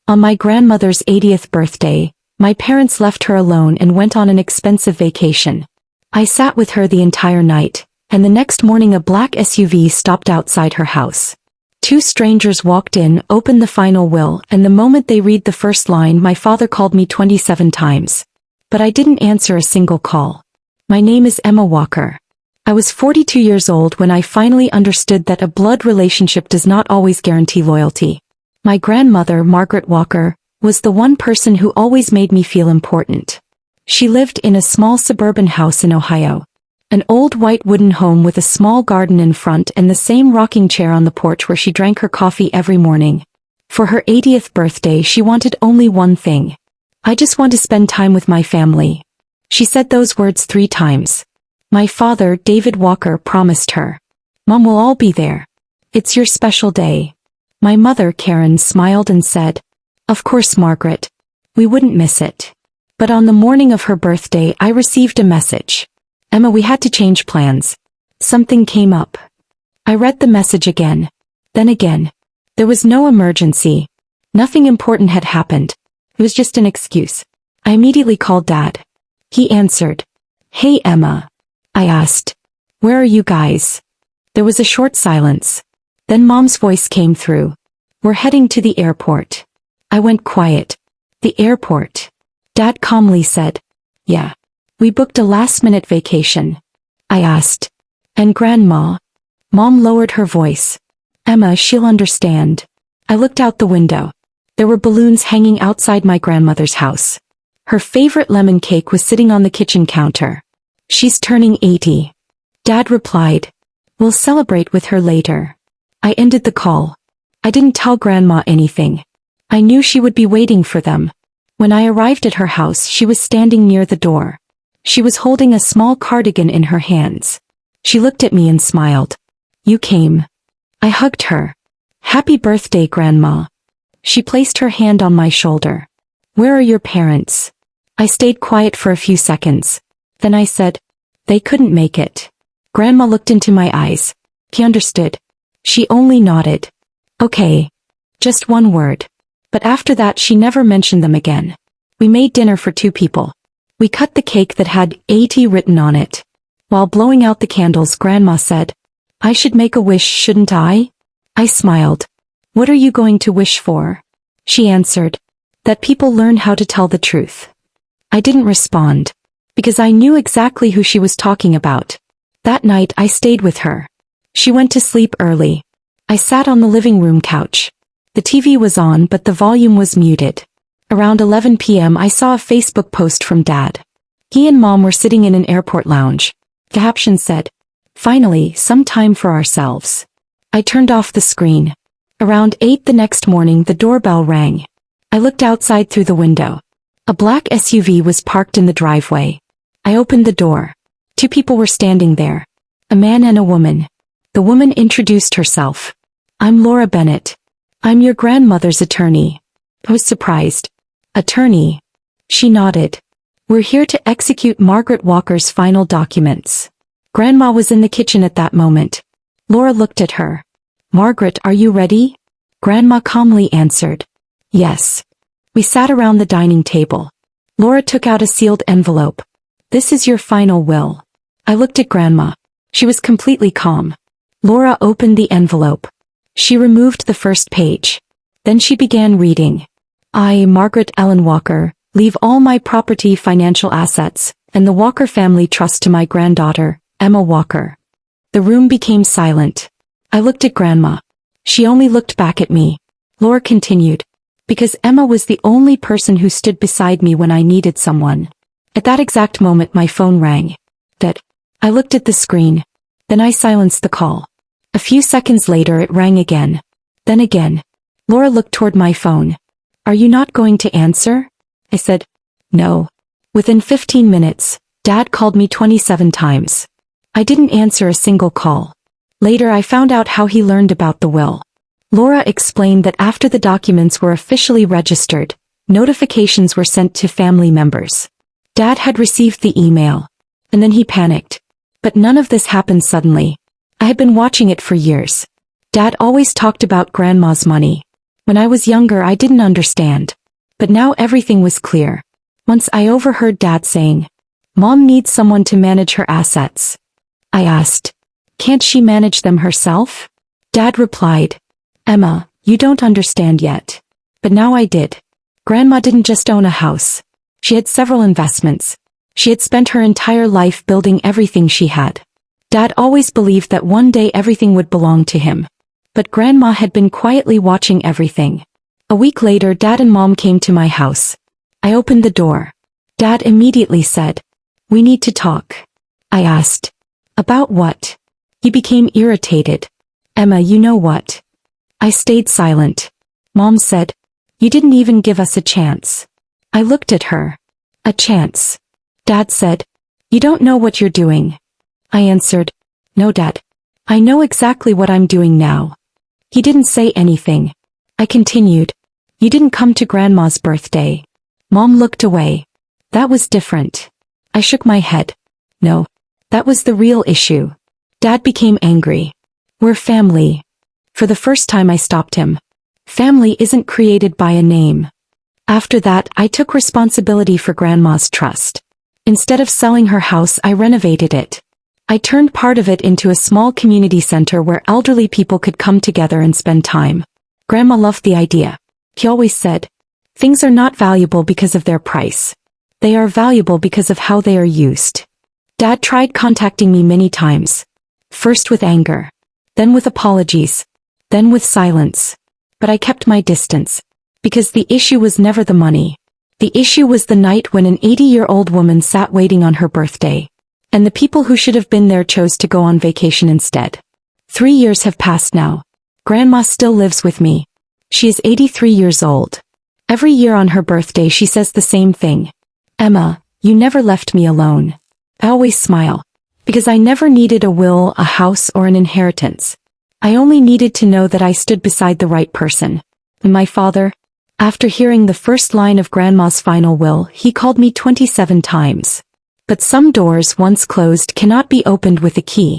On my grandmother's 80th birthday, my parents left her alone and went on an expensive vacation. I sat with her the entire night, and the next morning a black SUV stopped outside her house. Two strangers walked in, opened the final will, and the moment they read the first line, my father called me 27 times. But I didn't answer a single call. My name is Emma Walker. I was 42 years old when I finally understood that a blood relationship does not always guarantee loyalty. My grandmother, Margaret Walker, was the one person who always made me feel important. She lived in a small suburban house in Ohio. An old white wooden home with a small garden in front and the same rocking chair on the porch where she drank her coffee every morning. For her 80th birthday, she wanted only one thing. I just want to spend time with my family. She said those words 3 times. My father, David Walker, promised her. Mom will all be there. It's your special day. My mother, Karen, smiled and said, Of course, Margaret. We wouldn't miss it. But on the morning of her birthday, I received a message. Emma, we had to change plans. Something came up. I read the message again. Then again. There was no emergency. Nothing important had happened. It was just an excuse. I immediately called Dad. He answered. Hey, Emma. I asked. Where are you guys? There was a short silence. Then Mom's voice came through. We're heading to the airport. I went quiet. The airport. Dad calmly said. Yeah. We booked a last-minute vacation. I asked. And Grandma? Mom lowered her voice. Emma, she'll understand. I looked out the window. There were balloons hanging outside my grandmother's house. Her favorite lemon cake was sitting on the kitchen counter. She's turning 80. Dad replied. We'll celebrate with her later. I ended the call. I didn't tell Grandma anything. I knew she would be waiting for them. When I arrived at her house, she was standing near the door. She was holding a small cardigan in her hands. She looked at me and smiled. You came. I hugged her. Happy birthday, Grandma. She placed her hand on my shoulder. Where are your parents? I stayed quiet for a few seconds. Then I said, They couldn't make it. Grandma looked into my eyes. He understood. She only nodded. Okay. Just one word. But after that she never mentioned them again. We made dinner for 2 people. We cut the cake that had 80 written on it. While blowing out the candles, Grandma said, I should make a wish, shouldn't I? I smiled. What are you going to wish for? She answered, that people learn how to tell the truth. I didn't respond, because I knew exactly who she was talking about. That night I stayed with her. She went to sleep early. I sat on the living room couch. The TV was on but the volume was muted. Around 11 p.m. I saw a Facebook post from Dad. He and Mom were sitting in an airport lounge. The caption said, Finally, some time for ourselves. I turned off the screen. Around 8 the next morning the doorbell rang. I looked outside through the window. A black SUV was parked in the driveway. I opened the door. 2 people were standing there. A man and a woman. The woman introduced herself. I'm Laura Bennett. I'm your grandmother's attorney. I was surprised. Attorney? She nodded. We're here to execute Margaret Walker's final documents. Grandma was in the kitchen at that moment. Laura looked at her. Margaret, are you ready? Grandma calmly answered. Yes. We sat around the dining table. Laura took out a sealed envelope. This is your final will. I looked at Grandma. She was completely calm. Laura opened the envelope. She removed the first page. Then she began reading. I, Margaret Ellen Walker, leave all my property, financial assets, and the Walker family trust to my granddaughter, Emma Walker. The room became silent. I looked at Grandma. She only looked back at me. Laura continued. Because Emma was the only person who stood beside me when I needed someone. At that exact moment my phone rang. I looked at the screen. Then I silenced the call. A few seconds later it rang again. Then again. Laura looked toward my phone. Are you not going to answer? I said, no. Within 15 minutes, Dad called me 27 times. I didn't answer a single call. Later I found out how he learned about the will. Laura explained that after the documents were officially registered, notifications were sent to family members. Dad had received the email. And then he panicked. But none of this happened suddenly. I had been watching it for years. Dad always talked about Grandma's money. When I was younger I didn't understand. But now everything was clear. Once I overheard Dad saying, "Mom needs someone to manage her assets." I asked, "Can't she manage them herself?" Dad replied, "Emma, you don't understand yet." But now I did. Grandma didn't just own a house. She had several investments. She had spent her entire life building everything she had. Dad always believed that one day everything would belong to him. But Grandma had been quietly watching everything. A week later Dad and Mom came to my house. I opened the door. Dad immediately said, "We need to talk." I asked, "About what?" He became irritated. "Emma, you know what?" I stayed silent. Mom said, "You didn't even give us a chance." I looked at her. "A chance?" Dad said, "You don't know what you're doing." I answered, "No, Dad. I know exactly what I'm doing now." He didn't say anything. I continued, "You didn't come to Grandma's birthday." Mom looked away. "That was different." I shook my head. "No. That was the real issue." Dad became angry. "We're family." For the first time I stopped him. Family isn't created by a name. After that I took responsibility for Grandma's trust. Instead of selling her house I renovated it. I turned part of it into a small community center where elderly people could come together and spend time. Grandma loved the idea. He always said, "Things are not valuable because of their price. They are valuable because of how they are used." Dad tried contacting me many times. First with anger. Then with apologies. Then with silence. But I kept my distance. Because the issue was never the money. The issue was the night when an 80-year-old woman sat waiting on her birthday. And the people who should have been there chose to go on vacation instead. 3 years have passed now. Grandma still lives with me. She is 83 years old. Every year on her birthday she says the same thing. "Emma, you never left me alone." I always smile. Because I never needed a will, a house, or an inheritance. I only needed to know that I stood beside the right person. And my father? After hearing the first line of Grandma's final will, he called me 27 times. But some doors once closed cannot be opened with a key.